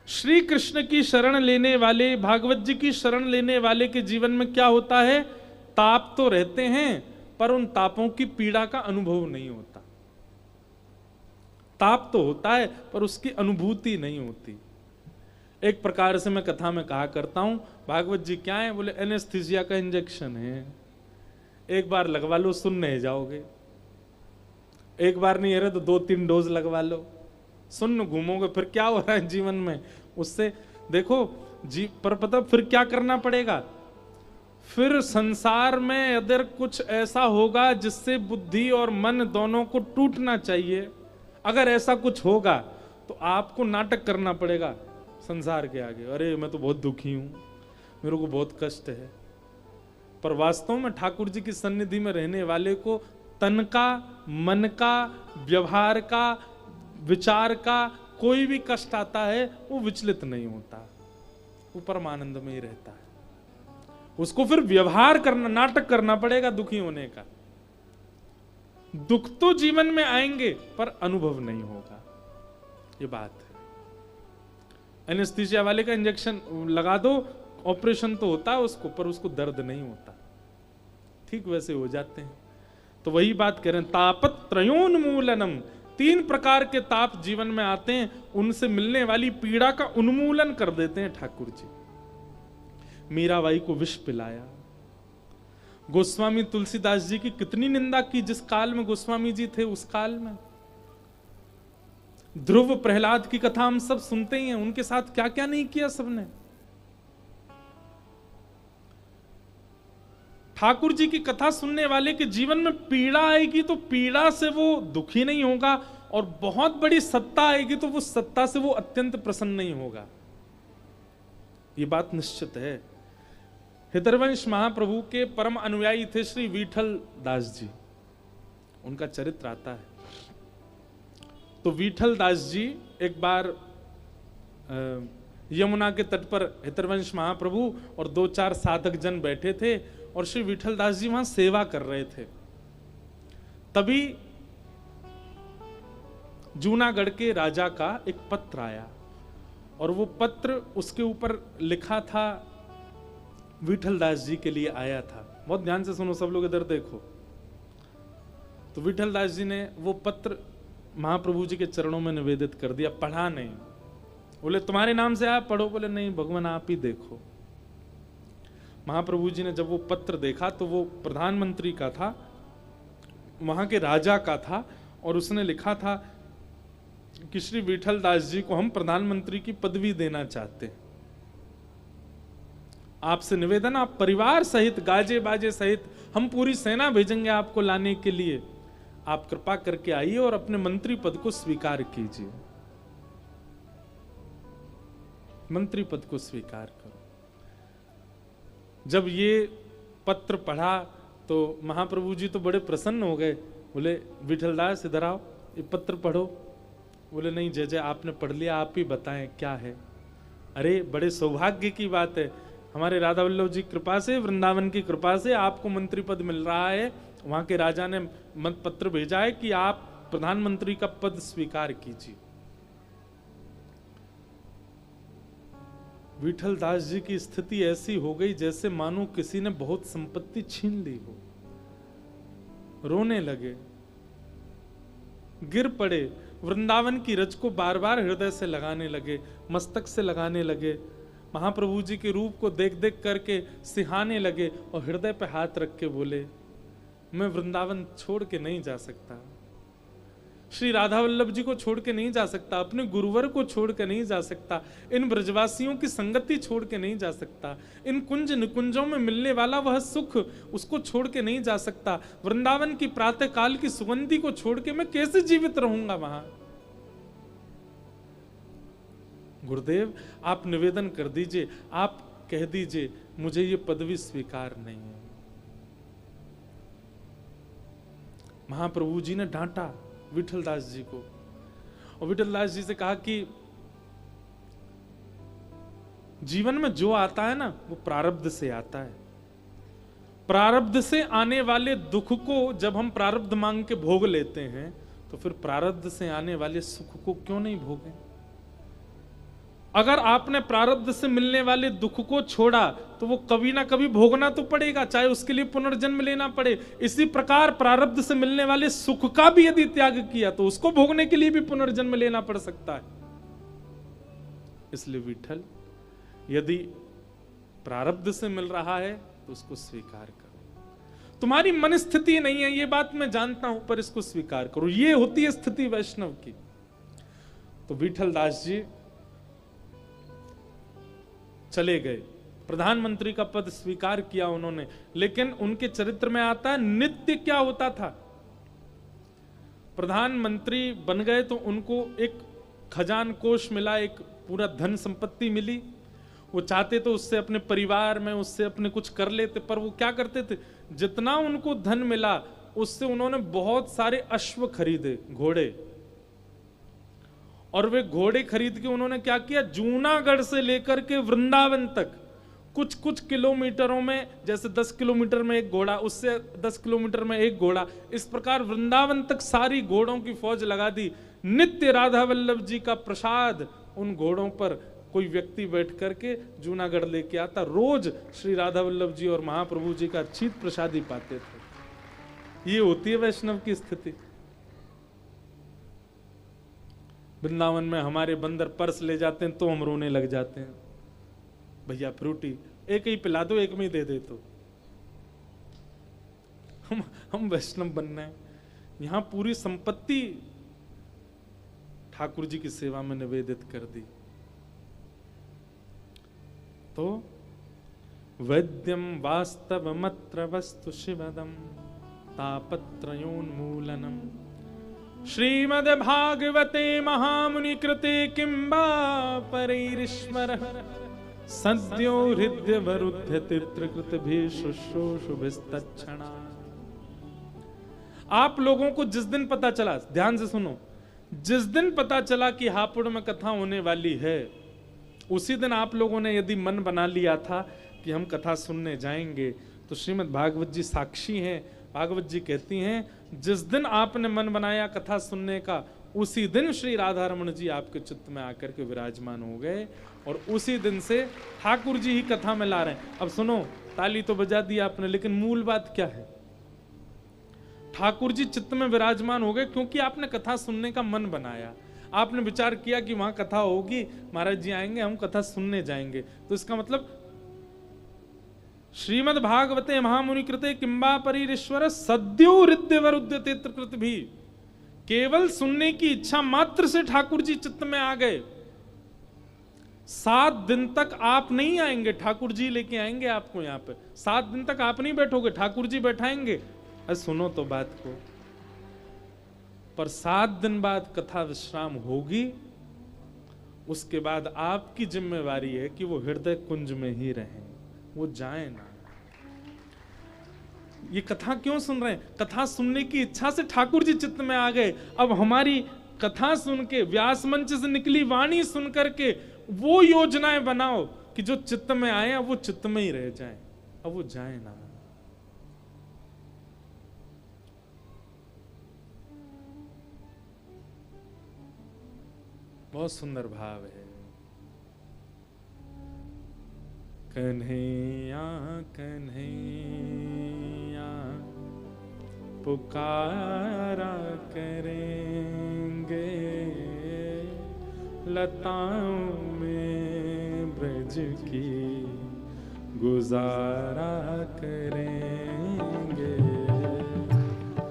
श्री कृष्ण की शरण लेने वाले, भागवत जी की शरण लेने वाले के जीवन में क्या होता है? ताप तो रहते हैं पर उन तापों की पीड़ा का अनुभव नहीं होता। ताप तो होता है पर उसकी अनुभूति नहीं होती। एक प्रकार से मैं कथा में कहा करता हूं, भागवत जी क्या है? बोले एनेस्थीसिया का इंजेक्शन है, एक बार लगवा लो सुन नहीं जाओगे, एक बार नहीं है तो 2-3 डोज लगवा लो, सुन्न घूमोगे, फिर क्या हो रहा है जीवन में उससे? देखो जी, पर पता फिर क्या करना पड़ेगा? फिर संसार में अगर कुछ ऐसा होगा जिससे बुद्धि और मन दोनों को टूटना चाहिए, अगर ऐसा कुछ होगा तो आपको नाटक करना पड़ेगा संसार के आगे। अरे मैं तो बहुत दुखी हूं, मेरे को बहुत कष्ट है। पर वास्तव में ठाकुर जी की सन्निधि में रहने वाले को तन का, मन का, व्यवहार का, विचार का कोई भी कष्ट आता है वो विचलित नहीं होता, वो परमानंद में ही रहता है। उसको फिर व्यवहार करना, नाटक करना पड़ेगा दुखी होने का। दुख तो जीवन में आएंगे पर अनुभव नहीं होगा, ये बात है। एनेस्थीसिया वाले का इंजेक्शन लगा दो, ऑपरेशन तो होता है उसको, पर उसको दर्द नहीं होता, ठीक वैसे हो जाते हैं। तो वही बात कह रहे हैं, तापत त्रयोन्मूलनम, 3 प्रकार के ताप जीवन में आते हैं, उनसे मिलने वाली पीड़ा का उन्मूलन कर देते हैं ठाकुर जी। मीराबाई को विष पिलाया, गोस्वामी तुलसीदास जी की कितनी निंदा की, जिस काल में गोस्वामी जी थे उस काल में। ध्रुव प्रहलाद की कथा हम सब सुनते ही हैं, उनके साथ क्या क्या नहीं किया सबने। ठाकुर जी की कथा सुनने वाले के जीवन में पीड़ा आएगी तो पीड़ा से वो दुखी नहीं होगा, और बहुत बड़ी सत्ता आएगी तो वो सत्ता से वो अत्यंत प्रसन्न नहीं होगा, ये बात निश्चित है। हितरवंश महाप्रभु के परम अनुयायी थे श्री विठल दास जी, उनका चरित्र आता है। तो विठल दास जी एक बार यमुना के तट पर हितरवंश महाप्रभु और 2-4 साधक जन बैठे थे, और श्री विठल दास जी वहां सेवा कर रहे थे। तभी जूनागढ़ के राजा का एक पत्र आया, और वो पत्र उसके ऊपर लिखा था, विठल दास जी के लिए आया था। बहुत ध्यान से सुनो सब लोग, इधर देखो। तो विठल दास जी ने वो पत्र महाप्रभु जी के चरणों में निवेदित कर दिया, पढ़ा नहीं। बोले तुम्हारे नाम से आप पढ़ो, बोले नहीं भगवान आप ही देखो। महाप्रभु जी ने जब वो पत्र देखा तो वो प्रधानमंत्री का था, वहां के राजा का था, और उसने लिखा था कि श्री विठल दास जी को हम प्रधानमंत्री की पदवी देना चाहते हैं, आपसे निवेदन, आप परिवार सहित, गाजे बाजे सहित, हम पूरी सेना भेजेंगे आपको लाने के लिए, आप कृपा करके आइए और अपने मंत्री पद को स्वीकार कीजिए, मंत्री पद को स्वीकार करो। जब ये पत्र पढ़ा तो महाप्रभु जी तो बड़े प्रसन्न हो गए, बोले विठलदास इधर आओ, ये पत्र पढ़ो। बोले नहीं जय जय, आपने पढ़ लिया, आप ही बताएं क्या है। अरे बड़े सौभाग्य की बात है, हमारे राधा वल्लभ जी कृपा से, वृंदावन की कृपा से आपको मंत्री पद मिल रहा है। वहां के राजा ने मत पत्र भेजा है कि आप प्रधानमंत्री का पद स्वीकार कीजिए। विठल दास जी की स्थिति ऐसी हो गई जैसे मानो किसी ने बहुत संपत्ति छीन ली हो, रोने लगे, गिर पड़े, वृंदावन की रज को बार बार हृदय से लगाने लगे, मस्तक से लगाने लगे, महाप्रभु जी के रूप को देख देख करके सिहाने लगे, और हृदय पे हाथ रख के बोले मैं वृंदावन छोड़ के नहीं जा सकता, श्री राधा वल्लभ जी को छोड़ के नहीं जा सकता, अपने गुरुवर को छोड़ के नहीं जा सकता, इन ब्रजवासियों की संगति छोड़ के नहीं जा सकता, इन कुंज निकुंजों में मिलने वाला वह सुख उसको छोड़ के नहीं जा सकता, वृंदावन की प्रातः काल की सुगंधी को छोड़ के मैं कैसे जीवित रहूंगा वहां। गुरुदेव आप निवेदन कर दीजिए, आप कह दीजिए मुझे ये पदवी स्वीकार नहीं है। महाप्रभु जी ने डांटा विठल दास जी को, और विठल दास जी से कहा कि जीवन में जो आता है ना वो प्रारब्ध से आता है, प्रारब्ध से आने वाले दुख को जब हम प्रारब्ध मांग के भोग लेते हैं तो फिर प्रारब्ध से आने वाले सुख को क्यों नहीं भोगें। अगर आपने प्रारब्ध से मिलने वाले दुख को छोड़ा तो वो कभी ना कभी भोगना तो पड़ेगा, चाहे उसके लिए पुनर्जन्म लेना पड़े। इसी प्रकार प्रारब्ध से मिलने वाले सुख का भी यदि त्याग किया तो उसको भोगने के लिए भी पुनर्जन्म लेना पड़ सकता है। इसलिए विठल, यदि प्रारब्ध से मिल रहा है तो उसको स्वीकार करो। तुम्हारी मन स्थिति नहीं है, ये बात मैं जानता हूं, पर इसको स्वीकार करो। ये होती है स्थिति वैष्णव की। तो विठल दास जी चले गए, प्रधानमंत्री का पद स्वीकार किया उन्होंने, लेकिन उनके चरित्र में आता है नित्य क्या होता था। प्रधानमंत्री बन गए तो उनको एक खजान कोष मिला, एक पूरा धन संपत्ति मिली। वो चाहते तो उससे अपने परिवार में, उससे अपने कुछ कर लेते, पर वो क्या करते थे, जितना उनको धन मिला उससे उन्होंने बहुत सारे अश्व खरीदे, घोड़े। और वे घोड़े खरीद के उन्होंने क्या किया, जूनागढ़ से लेकर के वृंदावन तक कुछ कुछ किलोमीटरों में, जैसे 10 किलोमीटर में एक घोड़ा, उससे 10 किलोमीटर में एक घोड़ा, इस प्रकार वृंदावन तक सारी घोड़ों की फौज लगा दी। नित्य राधा वल्लभ जी का प्रसाद उन घोड़ों पर कोई व्यक्ति बैठ करके जूनागढ़ लेके आता। रोज श्री राधा वल्लभ जी और महाप्रभु जी का शीत प्रसादी पाते थे। ये होती है वैष्णव की स्थिति। वृंदावन में हमारे बंदर पर्स ले जाते हैं तो हम रोने लग जाते हैं, भैया फ्रूटी एक ही पिला दो, एक में ही दे दे। तो हम वैष्णव बनना है। यहां पूरी संपत्ति ठाकुर जी की सेवा में निवेदित कर दी। तो वैद्यम वास्तवमत्र वस्तु शिवदम तापत्रयोन्मूलनम श्रीमद् भागवते महामुनि कृते किंबा परैरीश्वरः सद्यो हृदय वरुद्ध तित्रकृत भी शुश्रूषुभिस्तच्छणा। आप लोगों को जिस दिन पता चला, ध्यान से सुनो, जिस दिन पता चला कि हापुड़ में कथा होने वाली है, उसी दिन आप लोगों ने यदि मन बना लिया था कि हम कथा सुनने जाएंगे, तो श्रीमद् भागवत जी साक्षी हैं। भागवत जी कहती हैं, जिस दिन आपने मन बनाया कथा सुनने का, उसी दिन श्री राधा रमण जी आपके चित्त में आकर के विराजमान हो गए, और उसी दिन से ठाकुर जी ही कथा में ला रहे हैं। अब सुनो, ताली तो बजा दी आपने, लेकिन मूल बात क्या है? ठाकुर जी चित्त में विराजमान हो गए क्योंकि आपने कथा सुनने का मन बनाया। आपने विचार किया कि वहां कथा होगी, महाराज जी आएंगे, हम कथा सुनने जाएंगे। तो इसका मतलब श्रीमद् भागवते महामुनि कृते किंबा परैरीश्वर सद्यो हृदय वरुद्ध तित्रकृत भी, केवल सुनने की इच्छा मात्र से ठाकुर जी चित्त में आ गए। 7 दिन तक आप नहीं आएंगे, ठाकुर जी लेके आएंगे आपको यहाँ पे। 7 दिन तक आप नहीं बैठोगे, ठाकुर जी बैठाएंगे। अरे सुनो तो बात को, पर 7 दिन बाद कथा विश्राम होगी, उसके बाद आपकी जिम्मेवारी है कि वो हृदय कुंज में ही रहें, वो जाए ना। ये कथा क्यों सुन रहे हैं? कथा सुनने की इच्छा से ठाकुर जी चित्त में आ गए। अब हमारी कथा सुन के, व्यास मंच से निकली वाणी सुन करके वो योजनाएं बनाओ कि जो चित्त में आए अब वो चित्त में ही रह जाए, अब वो जाए ना। बहुत सुंदर भाव है। कन्हैया कन्हैया पुकारा करेंगे, लताओं में ब्रज की गुजारा करेंगे।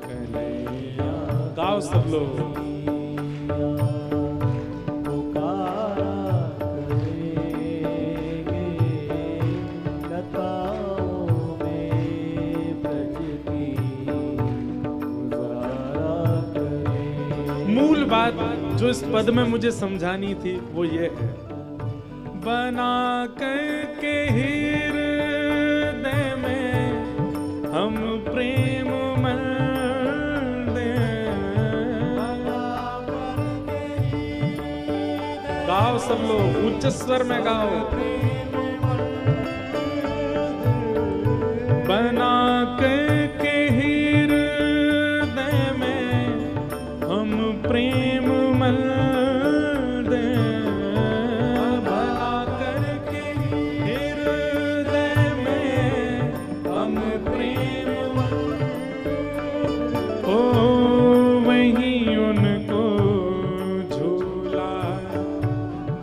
कन्हैया गाओ सब लोग। मूल बात जो इस पद में मुझे समझानी थी वो ये है, बना करके हृदय में हम प्रेम गाओ सब लोग, उच्च स्वर में गाओ। बना करके हृदय में हम प्रेम मल दे,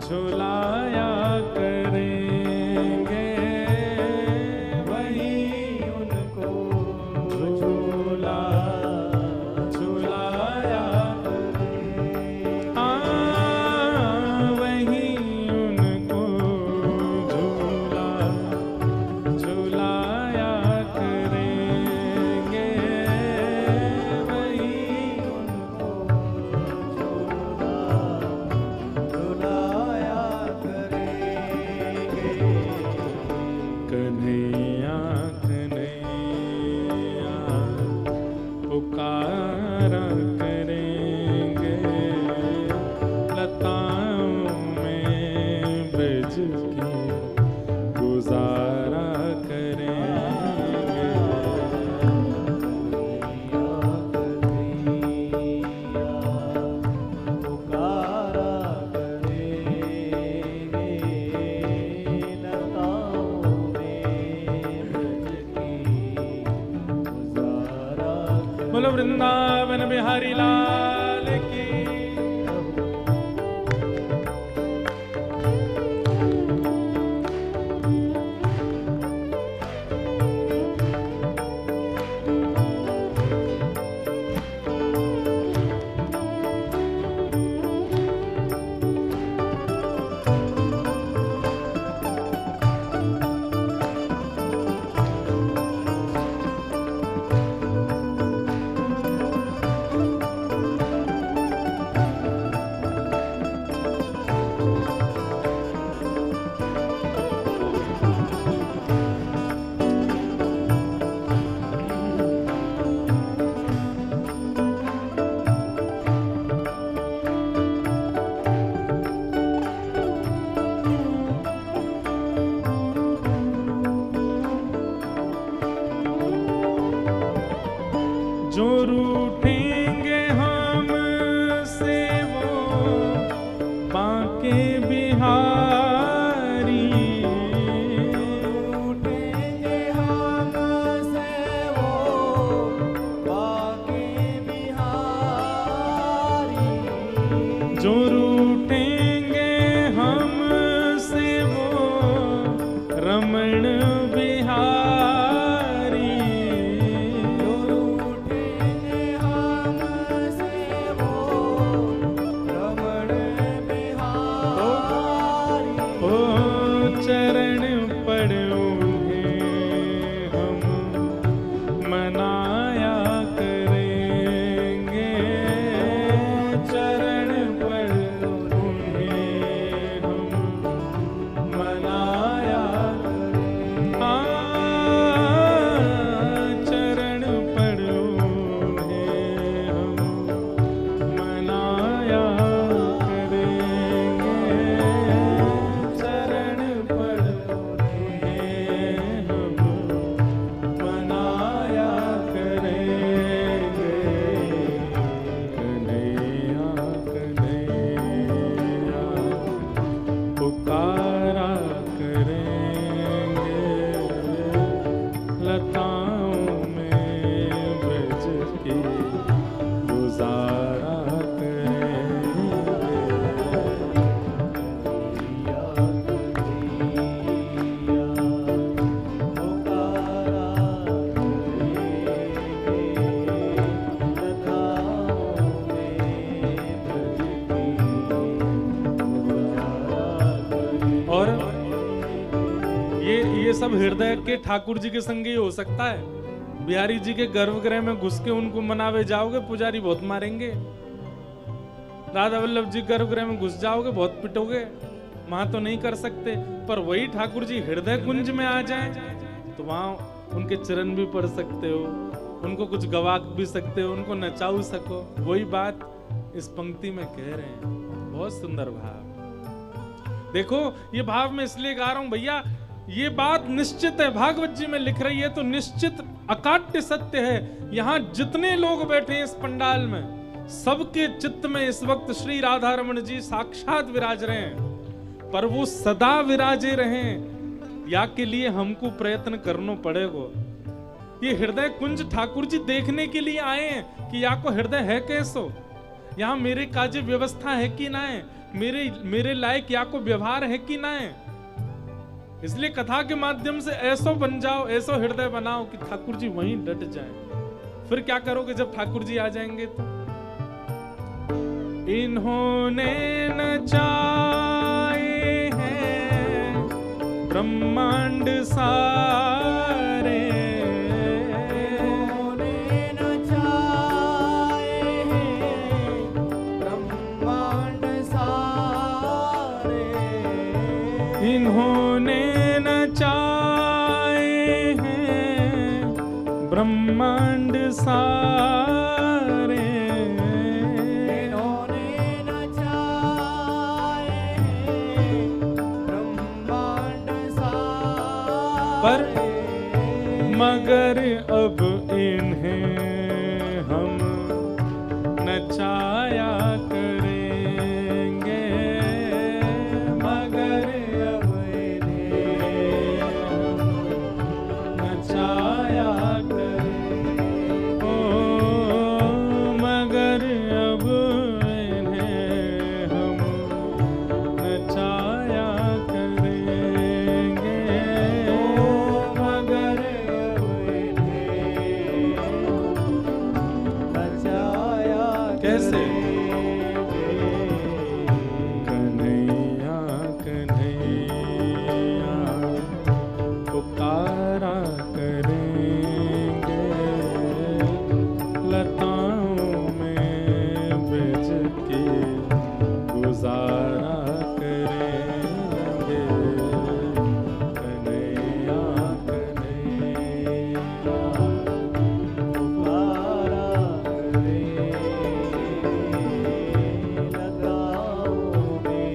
झुलाया करेंगे, वही उनको झूला झुलाया करेंगे। हाँ, वही उनको झूला झुलाया करेंगे, वही उनको झुलाया करेंगे। कन्हैया कन्हैया पुकारा करेंगे, लताओं में ब्रज की गुजारा करेंगे। पुकारा करेंगे, लताओं में ब्रज की गुजारा बोलो वृंदावन बिहारी लाल की। जो रूठेंगे हमसे वो बांके बिहारी, रूठेंगे हमसे वो बाके बिहारी। जो रूठेंगे हमसे वो रमण बिहारी। जो रूठेंगे हमसे वो रमण बिहारी। ओ चरण पड़ो हम मनाया करेंगे, चरण पड़ो हम मनाया करेंगे। चरण पड़ो हम मनाया करेंगे, चरण पड़ो हम मनाया करेंगे। कन्हैया कन्हैया पुकारा करेंगे, लताओं में ब्रज की गुजारा करेंगे। और ये सब हृदय के ठाकुर जी के संग ही हो सकता है। बिहारी जी के गर्भगृह में घुस के उनको मनावे जाओगे, पुजारी बहुत मारेंगे। राधा वल्लभ जी गर्भगृह में घुस जाओगे, बहुत पिटोगे, वहां तो नहीं कर सकते। पर वही ठाकुर जी हृदय कुंज में आ जाएं तो वहां उनके चरण भी पढ़ सकते हो, उनको कुछ गवा भी सकते हो, उनको नचाऊ सको। वही बात इस पंक्ति में कह रहे हैं। बहुत सुंदर भाव। देखो ये भाव मैं इसलिए गा रहा हूं भैया, ये बात निश्चित है, भागवत जी में लिख रही है तो निश्चित अकाट्य सत्य है। यहाँ जितने लोग बैठे हैं इस पंडाल में, सबके चित्त में इस वक्त श्री राधा रमण जी साक्षात विराज रहे हैं। पर वो सदा विराजे रहें या के लिए हमको प्रयत्न करना पड़ेगा। ये हृदय कुंज ठाकुर जी देखने के लिए आए हैं कि या को हृदय है कैसो, यहाँ मेरे काजे व्यवस्था है कि ना है, मेरे लायक या को व्यवहार है कि ना है। इसलिए कथा के माध्यम से ऐसो बन जाओ, ऐसो हृदय बनाओ कि ठाकुर जी वहीं डट जाएं। फिर क्या करोगे जब ठाकुर जी आ जाएंगे तो? इन्होंने नचाए हैं ब्रह्मांड सारे, इन्होंने नचाए हैं ब्रह्मांड सारे, इन्होंने नचाए हैं ब्रह्मांड सारे, पर मगर अब इन्हें हम नचाया करेंगे, मगर अब इन्हें हम नचाया करेंगे। ओ मगर अब इन्हें हम नचाया करेंगे, मगर अब इन्हें नचाया कैसे? करेंगे। कन्हैया कन्हैया पुकारा करेंगे, लताओं में बिज के गुजारा करेंगे। कन्हैया कन्हैया पुकारा करेंगे, लगाओ में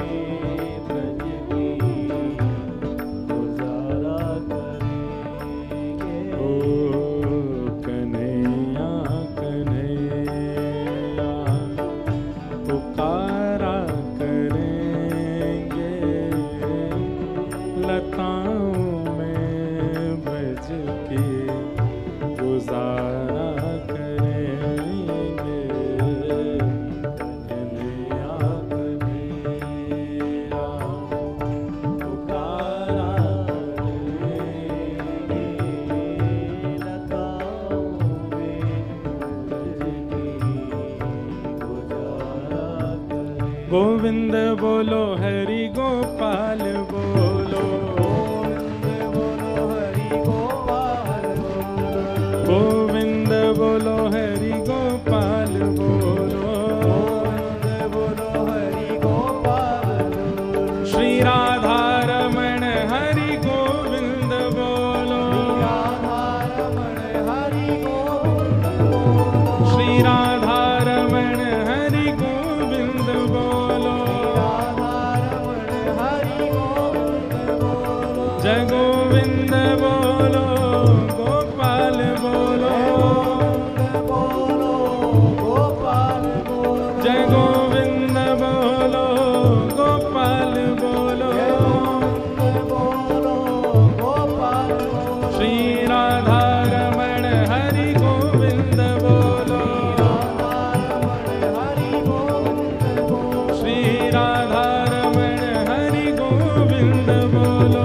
ब्रज की गुजारा करेंगे। ओ कन्हैया कन्हैया पुकारा करेंगे, लताओं में ब्रज के गुजारा करेंगे। कन्हैया कन्हैया पुकारा करेंगे, लगाओ में ब्रज की गुजारा करेंगे। गोविंद बोलो हरि गोपाल बोलो, गोविंद बोलो हरि गोपाल बोलो, गोविंद बोलो हरि गोपाल बोलो, गोविंद बोलो हरि गोपाल बोलो, श्री राधा रमण हरि गोविंद बोलो, राधा रमण हरि गोविंद बोलो, श्री राधा रमण हरि गोविंद बोलो, राधा रमण हरि गोविंद बोलो, जय गोविंद बोलो गोपाल बोलो, बोलो गोपाल बोलो, जय गोविंद बोलो गोपाल बोलो, बोलो गोपाल बोलो, श्री राधा रमण हरि गोविंद बोलो, हरि गोविंद बोलो, श्री राधा रमण हरि गोविंद बोलो,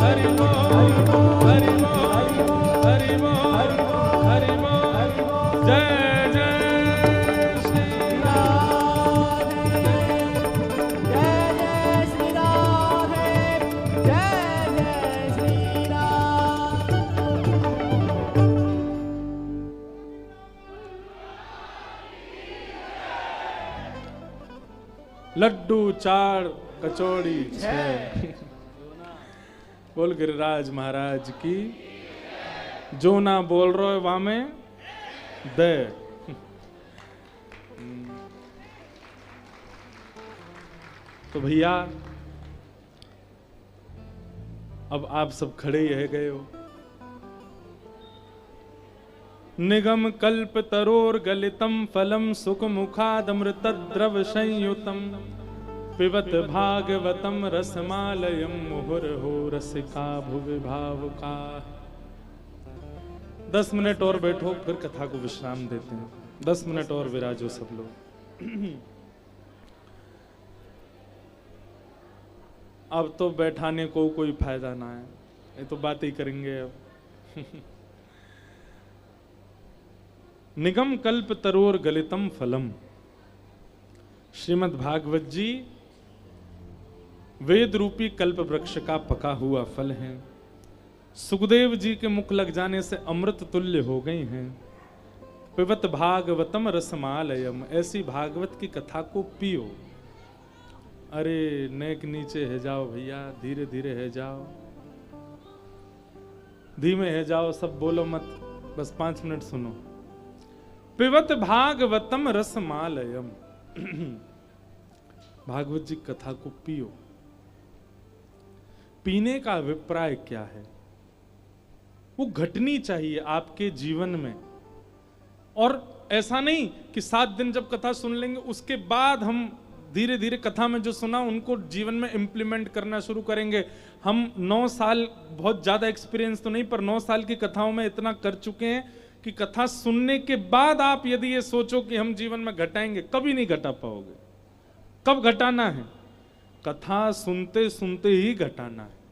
हरि बोल, हरि बोल, हरि बोल, हरि बोल। जय जय श्री राधे, जय जय श्री राधे, जय जय श्री राधे। लड्डू 4 कचौड़ी 6। बोल गिरिराज महाराज की। जो ना बोल रहे हो वहां में दे। तो भैया अब आप सब खड़े ही रह गए हो। निगम कल्प तरोर गलितम फलम सुख मुखादमृत द्रव संयुतम पिबत भागवतम रसमालयम मुहुर्हो रसिका भुवि भावुका। 10 मिनट और बैठो, फिर कथा को विश्राम देते हैं। 10 मिनट और विराजो सब लोग। अब तो बैठाने को कोई फायदा ना है, ये तो बात ही करेंगे अब। निगम कल्प तरोर गलितम फलम। श्रीमद् भागवत जी वेद रूपी कल्प वृक्ष का पका हुआ फल है। सुखदेव जी के मुख लग जाने से अमृत तुल्य हो गई हैं। पिबत भागवतम रसमालयम, ऐसी भागवत की कथा को पियो। अरे नेक नीचे है जाओ भैया, धीरे धीरे है जाओ, धीमे है जाओ, सब बोलो मत, बस 5 मिनट सुनो। पिबत भागवतम रसमालयम। भागवत जी कथा को पियो। पीने का अभिप्राय क्या है? वो घटनी चाहिए आपके जीवन में। और ऐसा नहीं कि 7 दिन जब कथा सुन लेंगे उसके बाद हम धीरे धीरे कथा में जो सुना उनको जीवन में इंप्लीमेंट करना शुरू करेंगे। हम 9 साल, बहुत ज्यादा एक्सपीरियंस तो नहीं, पर 9 साल की कथाओं में इतना कर चुके हैं कि कथा सुनने के बाद आप यदि ये सोचो कि हम जीवन में घटाएंगे, कभी नहीं घटा पाओगे। कब घटाना है? कथा सुनते सुनते ही घटाना है।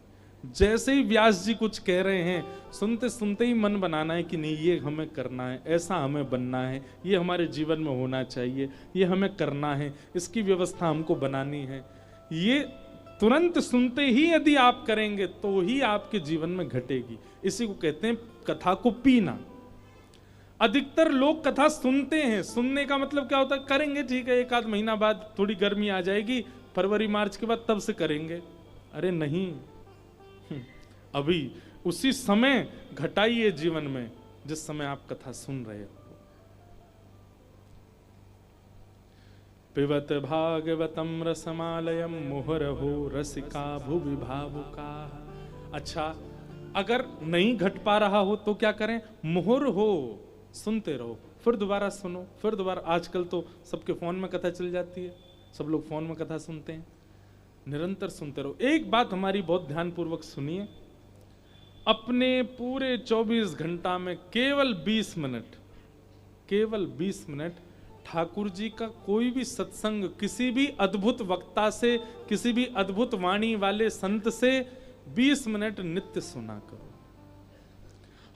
जैसे ही व्यास जी कुछ कह रहे हैं, सुनते सुनते ही मन बनाना है कि नहीं, ये हमें करना है, ऐसा हमें बनना है, ये हमारे जीवन में होना चाहिए, ये हमें करना है, इसकी व्यवस्था हमको बनानी है। ये तुरंत सुनते ही यदि आप करेंगे तो ही आपके जीवन में घटेगी। इसी को कहते हैं कथा को पीना। अधिकतर लोग कथा सुनते हैं, सुनने का मतलब क्या होता है? करेंगे, ठीक है, 1 आध महीना बाद थोड़ी गर्मी आ जाएगी, फरवरी मार्च के बाद तब से करेंगे। अरे नहीं, अभी उसी समय घटाइए जीवन में जिस समय आप कथा सुन रहे हो। पिबत भागवतम रसमालयम मुहुर्हो रसिका भुवि भावुका। अच्छा, अगर नहीं घट पा रहा हो तो क्या करें? मुहुर्हो, सुनते रहो, फिर दोबारा सुनो, फिर दोबारा। आजकल तो सबके फोन में कथा चल जाती है, सब लोग फोन में कथा सुनते हैं। निरंतर सुनते रहो। एक बात हमारी बहुत ध्यानपूर्वक सुनिए, अपने पूरे 24 घंटा में केवल 20 मिनट, केवल 20 मिनट ठाकुर जी का कोई भी सत्संग किसी भी अद्भुत वक्ता से, किसी भी अद्भुत वाणी वाले संत से 20 मिनट नित्य सुना करो।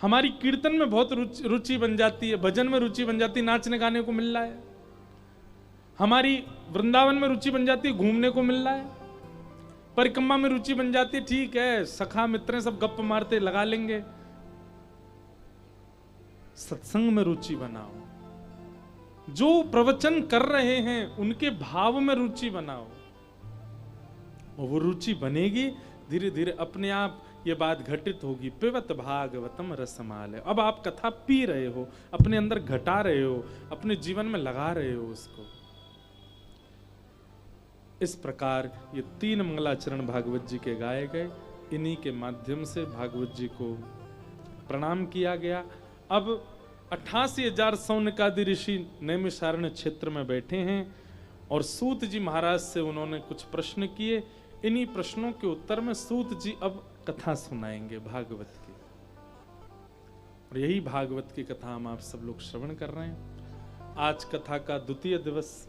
हमारी कीर्तन में बहुत रुचि बन जाती है, भजन में रुचि बन जाती है, नाचने गाने को मिल रहा है। हमारी वृंदावन में रुचि बन जाती है, घूमने को मिल रहा है। परिक्रमा में रुचि बन जाती है, ठीक है, सखा मित्र सब गप मारते लगा लेंगे। सत्संग में रुचि बनाओ, जो प्रवचन कर रहे हैं उनके भाव में रुचि बनाओ, और वो रुचि बनेगी, धीरे धीरे अपने आप ये बात घटित होगी। पिबत भागवतम रसमाल है। अब आप कथा पी रहे हो, अपने अंदर घटा रहे हो, अपने जीवन में लगा रहे हो उसको। इस प्रकार ये 3 मंगलाचरण भागवत जी के गाए गए, इन्हीं के माध्यम से भागवत जी को प्रणाम किया गया। अब 88,000 सौनकादि ऋषि नैमिषारण्य क्षेत्र में बैठे हैं और सूत जी महाराज से उन्होंने कुछ प्रश्न किए। इन्हीं प्रश्नों के उत्तर में सूत जी अब कथा सुनाएंगे भागवत की, और यही भागवत की कथा हम आप सब लोग श्रवण कर रहे हैं। आज कथा का द्वितीय दिवस।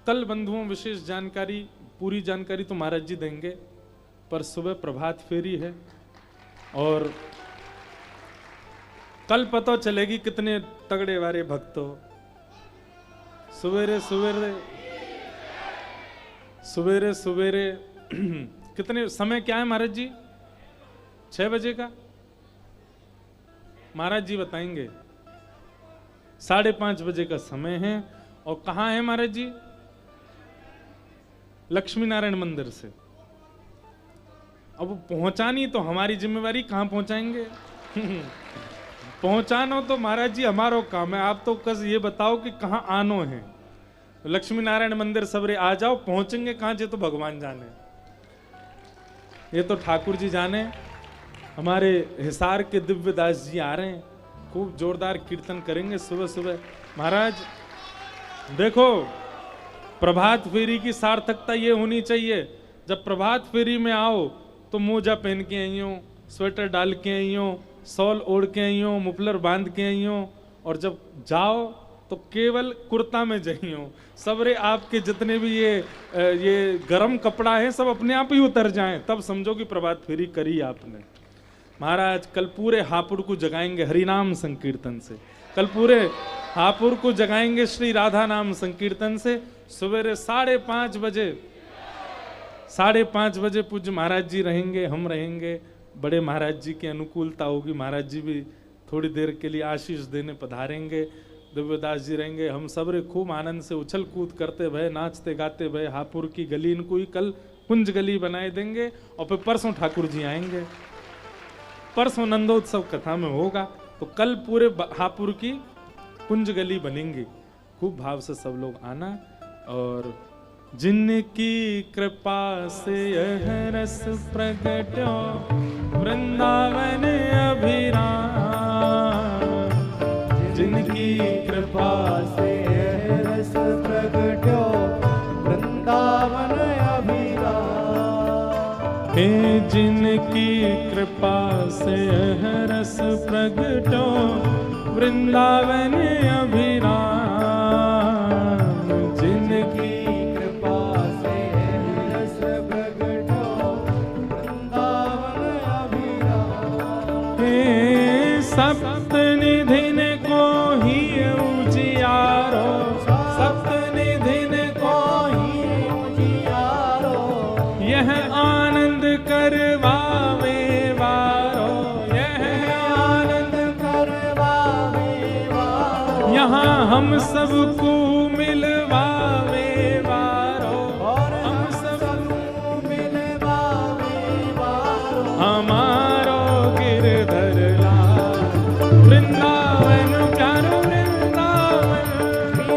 कल बंधुओं विशेष जानकारी, पूरी जानकारी तो महाराज जी देंगे, पर सुबह प्रभात फेरी है और कल पता चलेगी कितने तगड़े वाले भक्त हो। सवेरे सवेरे सवेरे सवेरे कितने समय क्या है महाराज जी? 6 बजे का महाराज जी बताएंगे। 5:30 बजे का समय है। और कहाँ है महाराज जी? लक्ष्मी नारायण मंदिर से। अब पहुंचानी तो हमारी जिम्मेवारी, कहाँ पहुंचाएंगे? पहुंचाना तो महाराज जी हमारा काम है। आप तो बस ये बताओ कि कहाँ आनो है। तो लक्ष्मी नारायण मंदिर सबरे आ जाओ, पहुंचेंगे कहाँ जे तो भगवान जाने, ये तो ठाकुर जी जाने। हमारे हिसार के दिव्य दास जी आ रहे हैं, खूब जोरदार कीर्तन करेंगे सुबह सुबह। महाराज देखो, प्रभात फेरी की सार्थकता ये होनी चाहिए, जब प्रभात फेरी में आओ तो मोजा पहन के आई हो, स्वेटर डाल के आई हो, शॉल ओढ़ के आई हो, मुफलर बांध के आई हो, और जब जाओ तो केवल कुर्ता में जाइयो। सबरे आपके जितने भी ये गरम कपड़ा है सब अपने आप ही उतर जाएं, तब समझो कि प्रभात फेरी करी आपने। महाराज कल पूरे हापुड़ को जगाएंगे हरिनाम संकीर्तन से, कल पूरे हापुड़ को जगाएंगे श्री राधा नाम संकीर्तन से। सवेरे 5:30 बजे 5:30 बजे पूज्य महाराज जी रहेंगे, हम रहेंगे। बड़े महाराज जी की अनुकूलता होगी, महाराज जी भी थोड़ी देर के लिए आशीष देने पधारेंगे। दिव्यदास जी रहेंगे, हम सबरे खूब आनंद से उछल कूद करते भय, नाचते गाते भय हापुड़ की गली इनको ही कल कुंज गली बनाए देंगे। और फिर परसों ठाकुर जी आएंगे, परसों नंदोत्सव कथा में होगा, तो कल पूरे हापुड़ की कुंज गली बनेंगी। खूब भाव से सब लोग आना। और जिनकी कृपा से यह रस प्रगट्यो वृंदावन अभिराम, जिनकी कृपा से यह रस प्रगट्यो वृंदावन अभिराम। हे जिनकी कृपा से यह रस प्रगट्यो वृंदावन अभिराम, जिनकी कृपा से यह रस प्रगट्यो वृंदावन अभिराम। हे सप्त निधिन को ही उजियारो, सप्त निधिन को ही उजियारो, यह आनंद करवावे वारो, यह आनंद करवावे वारो, यहाँ हम सबको मिलवावे वारो, और हम सबको मिलवावे वारो, हमारो गिरधर लाल वृंदावन प्यारो वृंदावन,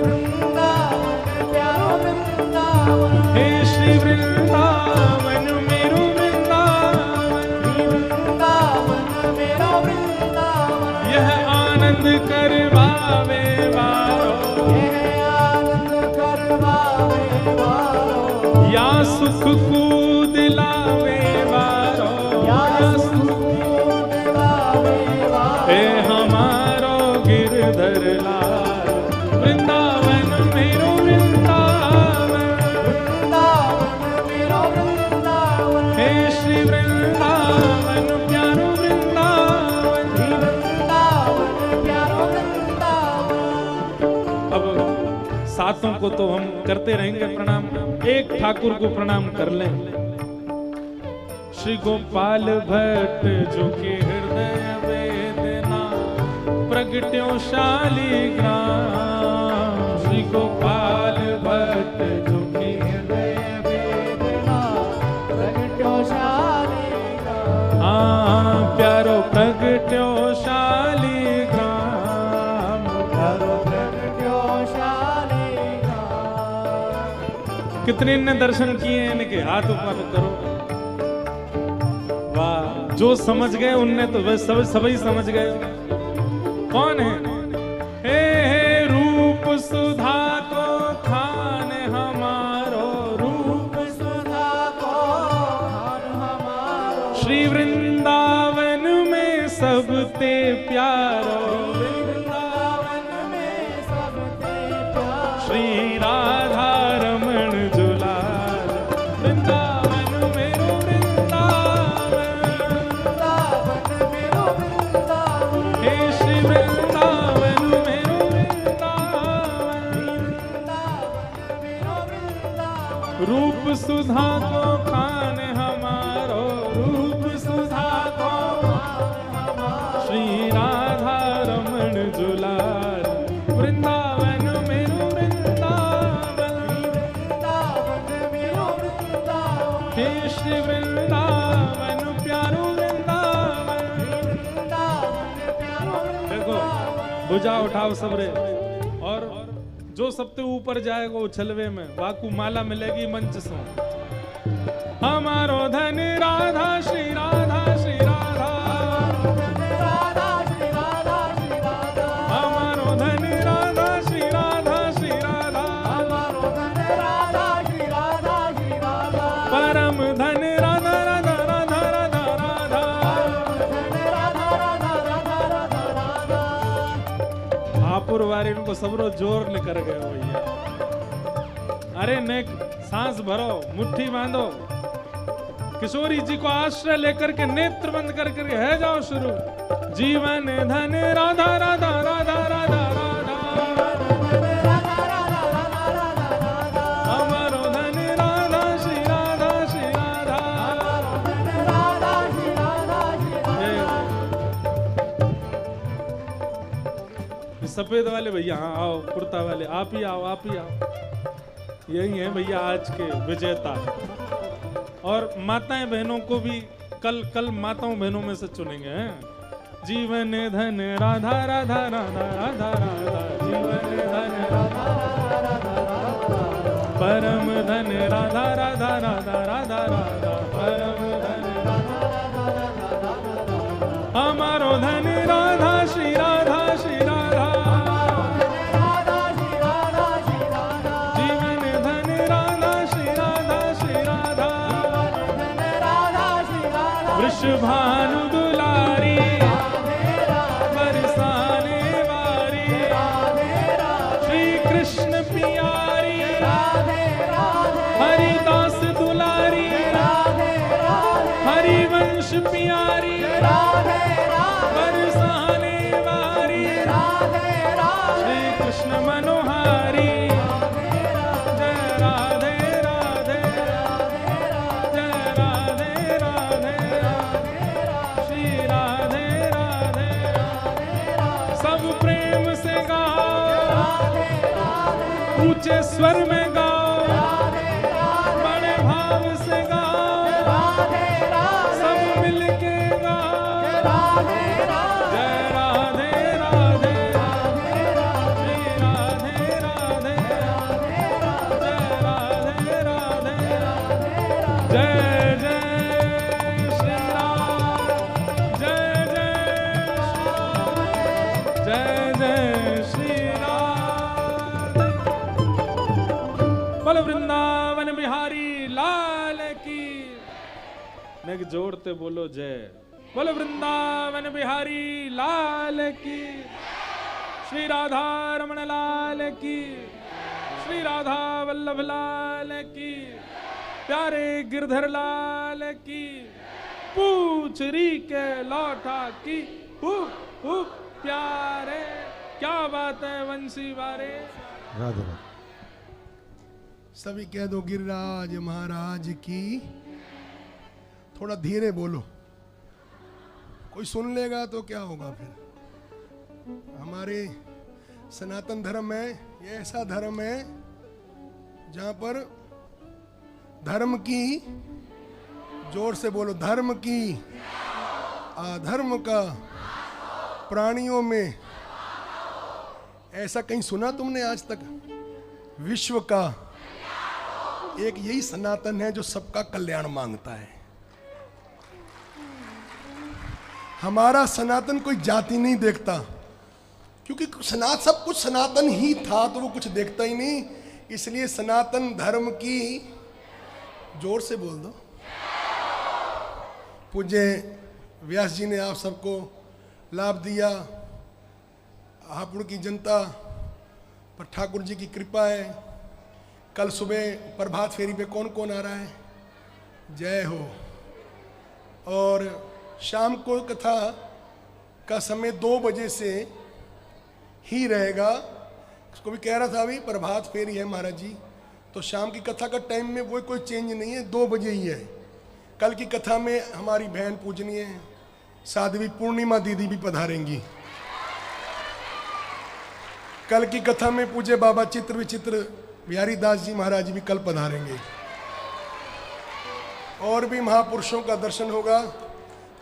वृंदावन प्यारो वृंदावन, हे श्री वृंदावन मेरो वृंदावन, वृंदावन मेरो वृंदावन, यह आनंद करवावे वारो, यह आनंद करवावे वारो, या सुख को दिलावे वारो, या सुख को दिलावे वारो, हे हमारो गिरधर लाल वृंदावन मेरो वृंदावन, वृंदावन मेरो वृंदावन, हे श्री वृंदावन प्यारो वृंदावन, वृंदावन प्यारो वृंदावन। अब सातों को तो हम करते रहेंगे प्रणाम, एक ठाकुर को प्रणाम कर लें। श्री गोपाल भट्ट जो के हृदय वेदना प्रगट्यो शालिग्राम। श्री गोपाल भट्ट जो के हृदय वेदना प्रगट्यो शालिग्राम। हाँ प्यारो प्रगट्यो शालिग्राम। प्यारो प्रगट्यो शालिग्राम। कितने ने दर्शन किए हैं इनके हाथ ऊपर करो। वाह, जो समझ गए उनने तो वह सब सभी समझ गए। कौन है? हे रूप सुधा को खान हमारो, रूप सुधा को खान हमारो। श्री वृंदावन में सबते प्यारो। वृंदावन में सबते प्यारो। श्री राधा रमण जुलाल। वृंदावन मेरो वृंदावन, वृंदावन मेरो वृंदावन। हे श्री वृंदावन मेरो वृंदावन। वृंदावन मेरो वृंदावन। रूप सुधा को खान हमारो, रूप सुधा को श्री राधा रमण जुलाल। वृंदावन मेरो वृंदावन, वृंदावन मेरो वृंदावन। हे श्री वृंदावन प्यारो वृंदावन। वृंदावन प्यारो देखो भुजा उठाओ सबरे, और जो सबसे ऊपर जाएगा उछलवे में वाकू माला मिलेगी मंच से। हमारो धन राधा श्री राधा श्री राधा। राधा श्री राधा श्री राधा। हमारो धन राधा श्री राधा श्री राधा। हमारो धन राधा श्री राधा श्री राधा। परम धन राधा राधा राधा राधा राधा। धन राधा राधा राधा राधा राधा। हापुर वारी को सबरो जोर लेकर गए भैया। अरे नेक सांस भरो, मुट्ठी बांधो, किशोरी जी को आश्रय लेकर के नेत्र बंद करके है जाओ शुरू। जीवन धन राधा राधा राधा राधा राधा। हमारो धन राधा श्री राधा श्री राधा। राधा श्री राधा श्री राधा। ये सफेद वाले भैया, हाँ आओ, कुर्ता वाले आप ही आओ, आप ही आओ। यही है भैया आज के विजेता। और माताएं बहनों को भी कल माताओं बहनों में से चुनेंगे हैं। जीवन धन राधा राधा राधा राधा राधा। जीवन धन राधा परम धन राधा राधा राधा राधा राधा। परम धन हमारो धन राधा श्री राधा श्री राधा। राधा श्री राधा श्री राधा। जीवन धन राधा श्री राधा श्री राधा। धन राधा श्री राधा। वृषभानु दुलारी बरसाने वारी। श्री कृष्ण पियारी हरिदास दुलारी। हरिवंश पियारी बरसाने वारी। श्री कृष्ण मनोहारी। जय राधे राधे जय राधे राधे श्री राधे राधे। सब प्रेम से गाओ, ऊंचे स्वर में गाओ, बड़े भाव से गाओ, सब मिलके गाओ। जय राधे राधे श्री राधे राधे जय राधे राधे। जय जय श्री राम। जय जय जय जय श्री राम। बोल वृंदावन बिहारी लाल की। नेक जोड़ते बोलो जय। बोलो वृंदावन बिहारी लाल की। श्री राधा रमण लाल की। श्री राधा वल्लभ लाल की। प्यारे गिरधर लाल की। पूछरी के लौटा की। प्यारे क्या बात है वंशी वारे। राधे राधे। सभी कह दो गिरिराज महाराज की। थोड़ा धीरे बोलो, कोई सुन लेगा तो क्या होगा फिर। हमारे सनातन धर्म है, ये ऐसा धर्म है जहां पर धर्म की, जोर से बोलो, धर्म की, अधर्म का प्राणियों में, ऐसा कहीं सुना तुमने आज तक? विश्व का एक यही सनातन है जो सबका कल्याण मांगता है। हमारा सनातन कोई जाति नहीं देखता, क्योंकि सब कुछ सनातन ही था, तो वो कुछ देखता ही नहीं। इसलिए सनातन धर्म की, जोर से बोल दो। पूज्य व्यास जी ने आप सबको लाभ दिया, हापुड़ की जनता पर ठाकुर जी की कृपा है। कल सुबह प्रभात फेरी पे कौन कौन आ रहा है? जय हो। और शाम को कथा का समय 2 बजे से ही रहेगा। उसको भी कह रहा था अभी प्रभात फेरी है महाराज जी, तो शाम की कथा का टाइम में वो कोई चेंज नहीं है, 2 बजे ही है। कल की कथा में हमारी बहन पूजनीय है साध्वी पूर्णिमा दीदी भी पधारेंगी। कल की कथा में पूज्य बाबा चित्र विचित्र बिहारी दास जी महाराज जी भी कल पधारेंगे। और भी महापुरुषों का दर्शन होगा।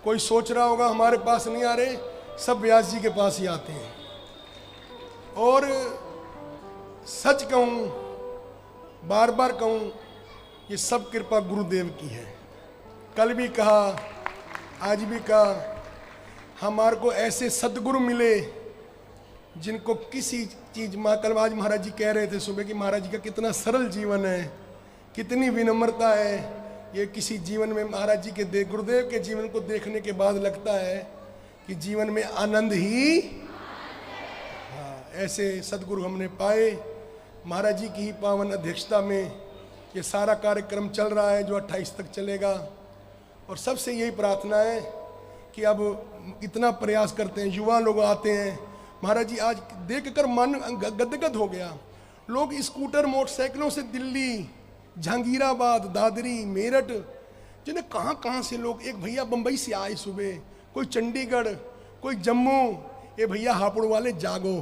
कोई सोच रहा होगा हमारे पास नहीं आ रहे, सब व्यास जी के पास ही आते हैं। और सच कहूं, बार बार कहूं, ये सब कृपा गुरुदेव की है। कल भी कहा, आज भी कहा, हमारे को ऐसे सदगुरु मिले जिनको किसी चीज, कल आज महाराज जी कह रहे थे सुबह कि महाराज जी का कितना सरल जीवन है, कितनी विनम्रता है। ये किसी जीवन में महाराज जी के गुरुदेव के जीवन को देखने के बाद लगता है कि जीवन में आनंद ही, हाँ, ऐसे सदगुरु हमने पाए। महाराज जी की ही पावन अध्यक्षता में ये सारा कार्यक्रम चल रहा है जो 28 तक चलेगा। और सबसे यही प्रार्थना है कि अब इतना प्रयास करते हैं, युवा लोग आते हैं। महाराज जी आज देख कर मन गदगद हो गया। लोग स्कूटर मोटरसाइकिलों से दिल्ली, जहांगीराबाद, दादरी, मेरठ, जिन्हें कहाँ कहाँ से लोग, एक भैया बम्बई से आए सुबह, कोई चंडीगढ़, कोई जम्मू। ये भैया हापुड़ वाले जागो,